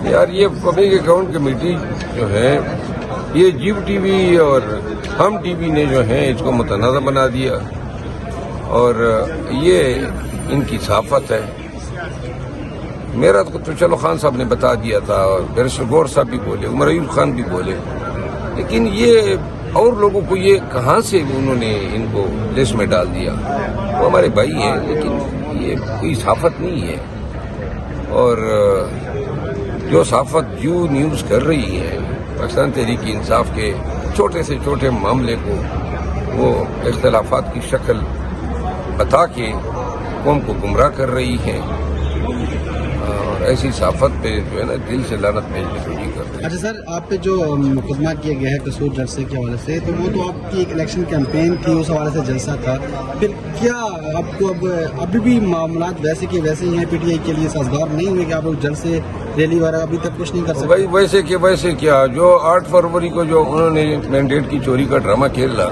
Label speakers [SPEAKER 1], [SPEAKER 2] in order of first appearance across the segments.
[SPEAKER 1] یار یہ public account committee جو ہے یہ جیو ٹی وی اور ہم ٹی وی نے جو ہے اس کو متنازع بنا دیا اور یہ ان کی صحافت ہے. میرا تو چلو خان صاحب نے بتا دیا تھا اور بیرسٹر گور صاحب بھی بولے, عمر ایوب خان بھی بولے, لیکن یہ اور لوگوں کو یہ کہاں سے انہوں نے ان کو لسٹ میں ڈال دیا. وہ ہمارے بھائی ہیں لیکن یہ کوئی صحافت نہیں ہے. اور جو صحافت جو نیوز کر رہی ہے پاکستان تحریک انصاف کے چھوٹے سے چھوٹے معاملے کو وہ اختلافات کی شکل بتا کے قوم کو گمراہ کر رہی ہے اور ایسی صحافت پہ جو ہے نا دل سے لعنت بھیجنے کو نہیں کرتے.
[SPEAKER 2] اچھا سر, آپ پہ جو مقدمہ کیا گیا ہے قصور جلسے کے حوالے سے, تو وہ تو آپ کی ایک الیکشن کیمپین تھی, اس حوالے سے جلسہ تھا, پھر کیا آپ کو ابھی بھی معاملات ویسے کے ویسے ہی ہیں؟ پی ٹی آئی کے لیے سازگار نہیں ہوئے کہ آپ لوگ جلسے ریلی وغیرہ ابھی تک کچھ نہیں کر سکتے؟
[SPEAKER 1] بھائی ویسے کیا جو 8 فروری کو جو انہوں نے مینڈیٹ کی چوری کا ڈرامہ کھیلا,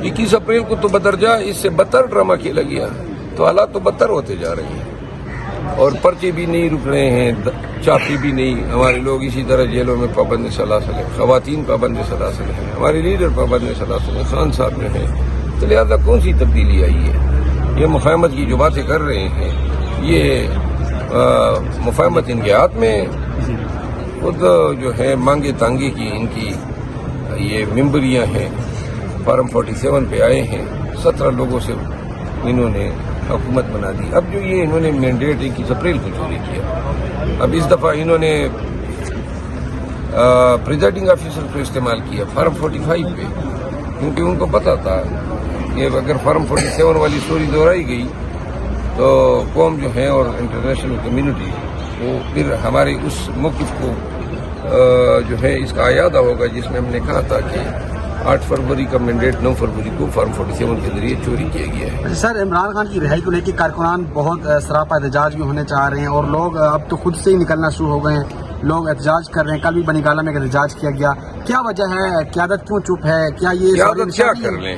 [SPEAKER 1] 21 اپریل کو تو بدرجہ اس سے بدتر ڈرامہ کھیلا گیا. تو حالات تو بدتر ہوتے جا رہے ہیں اور پرچے بھی نہیں رک رہے ہیں, چاپی بھی نہیں. ہمارے لوگ اسی طرح جیلوں میں پابند سلاسل ہیں, خواتین پابند سلاسل ہیں, ہمارے لیڈر پابند سلاسل ہیں, خان صاحب جو ہیں. تو لہٰذا کون سی تبدیلی آئی ہے؟ یہ مفاہمت کی جو باتیں کر رہے ہیں یہ مفاہمت ان کے ہاتھ میں. خود جو ہے مانگے تانگے کی ان کی یہ ممبریاں ہیں, فارم 47 پہ آئے ہیں, 17 لوگوں سے انہوں نے حکومت بنا دی. اب جو یہ انہوں نے مینڈیٹ 21 اپریل کو چوری کیا, اب اس دفعہ انہوں نے پریزائڈنگ آفیسر کو استعمال کیا فارم 45 پہ, کیونکہ ان کو پتا تھا کہ اگر فارم 47 والی سٹوری دہرائی گئی تو قوم جو ہے اور انٹرنیشنل کمیونٹی وہ پھر ہمارے اس موقف کو جو ہے اس کا اعادہ ہوگا جس میں ہم نے کہا تھا کہ 8 فروری کا مینڈیٹ 9 فروری کو فارم 47 کے ذریعے چوری کیا گیا ہے.
[SPEAKER 2] سر, عمران خان کی رہائی کو لے کے کارکنان بہت سراپا احتجاج بھی ہونے چاہ رہے ہیں اور لوگ اب تو خود سے ہی نکلنا شروع ہو گئے ہیں, لوگ احتجاج کر رہے ہیں. کل بھی بنی گالہ میں احتجاج کیا گیا. کیا وجہ ہے؟ قیادت کیوں چپ ہے؟ کیا یہ
[SPEAKER 1] قیادت کیا کر لیں؟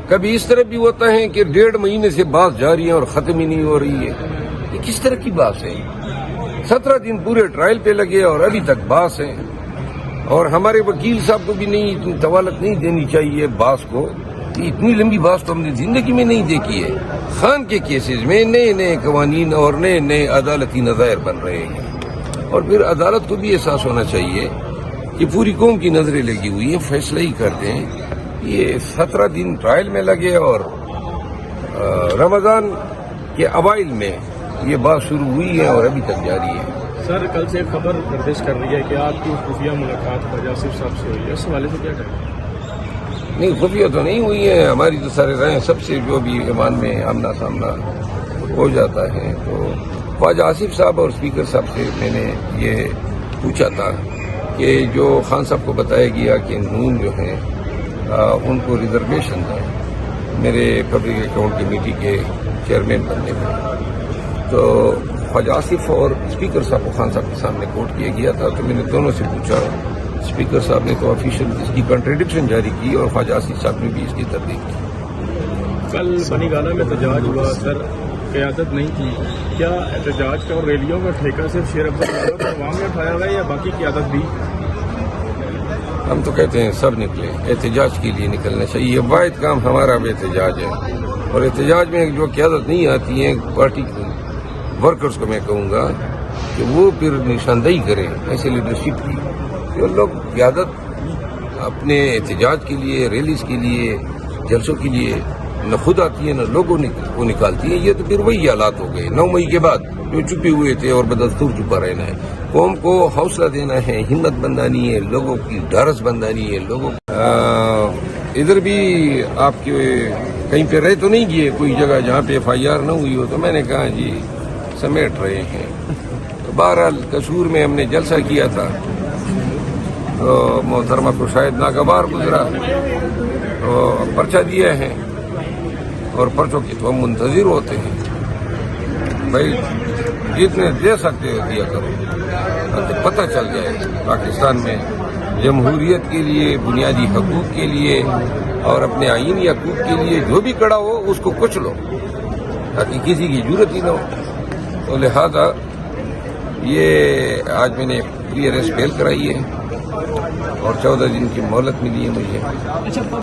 [SPEAKER 1] کبھی اس طرح بھی ہوتا ہے کہ 1.5 مہینے سے بات جاری ہے اور ختم ہی نہیں ہو رہی ہے. یہ کس طرح کی بات ہے؟ 17 دن پورے ٹرائل پہ لگے اور ابھی تک باس ہے. اور ہمارے وکیل صاحب کو بھی نہیں اتنی طوالت نہیں دینی چاہیے باس کو. اتنی لمبی باس تو ہم نے زندگی میں نہیں دیکھی ہے. خان کے کیسز میں نئے قوانین اور نئے عدالتی نظائر بن رہے ہیں, اور پھر عدالت کو بھی احساس ہونا چاہیے کہ پوری قوم کی نظریں لگی ہوئی ہیں, فیصلہ ہی کر دیں. یہ 17 دن ٹرائل میں لگے اور رمضان کے اوائل میں یہ بات شروع ہوئی ہے اور ابھی تک جاری ہے.
[SPEAKER 3] سر, کل سے خبر گردش کر رہی ہے کہ آپ کی خفیہ ملاقات خواجہ آصف صاحب سے ہوئی ہے, اس حوالے سے کیا کہیں؟
[SPEAKER 1] نہیں, خفیہ تو نہیں ہوئی ہے. ہماری تو سارے رائے سب سے جو بھی ایوان میں آمنا سامنا ہو جاتا ہے. تو خواجہ آصف صاحب اور اسپیکر صاحب سے میں نے یہ پوچھا تھا کہ جو خان صاحب کو بتایا گیا کہ نون جو ہیں ان کو ریزرویشن ہے میرے پبلک اکاؤنٹ کمیٹی کے چیئرمین بننے میں, تو خواجہ آصف اور اسپیکر صاحب کو خان صاحب کے سامنے کوٹ کیا گیا تھا. تو میں نے دونوں سے پوچھا, اسپیکر صاحب نے تو آفیشیل اس کی کنٹریڈکشن جاری کی اور خواجہ آصف صاحب نے بھی اس کی تردید کی.
[SPEAKER 3] کل بنی گالہ میں احتجاج ہوا, سر قیادت نہیں کی, کیا احتجاج کا اور ریلیوں کا ٹھیکہ صرف شیر افضل عوام نے اٹھایا ہوا ہے یا باقی قیادت بھی؟
[SPEAKER 1] ہم تو کہتے ہیں سب نکلے, احتجاج کے لیے نکلنا چاہیے. واحد کام ہمارا بھی احتجاج ہے, اور احتجاج میں جو قیادت نہیں آتی ہے پارٹی ورکرز کو میں کہوں گا کہ وہ پھر نشاندہی کریں ایسے لیڈرشپ کی. جو لوگ قیادت اپنے احتجاج کے لیے, ریلیز کے لیے, جلسوں کے لیے نہ خود آتی ہے نہ لوگوں کو نکالتی ہے, یہ تو پھر وہی حالات ہو گئے 9 مئی کے بعد جو چھپے ہوئے تھے اور بدستور چھپا رہنا ہے. قوم کو حوصلہ دینا ہے, ہمت بندانی ہے, لوگوں کی ڈھارس بندانی ہے. لوگوں ادھر بھی آپ کے کہیں پہ رہ تو نہیں گئے کوئی جگہ جہاں پہ FIR نہ ہوئی ہو, تو میں نے کہا جی سمیٹ رہے ہیں. تو بہرحال قصور میں ہم نے جلسہ کیا تھا, تو محترمہ کو شاید ناگوار گزرا, تو پرچہ دیا ہے اور پرچوں کی تو ہم منتظر ہوتے ہیں. بھائی جتنے دے سکتے ہو دیا کرو, تو پتہ چل جائے پاکستان میں جمہوریت کے لیے, بنیادی حقوق کے لیے اور اپنے آئینی حقوق کے لیے جو بھی کڑا ہو اس کو کچھ لو, تاکہ کسی کی ضرورت ہی نہ ہو. تو لہذا یہ آج میں نے پری اریسٹ بیل کرائی ہے اور 14 دن کی مہلت ملی ہے مجھے.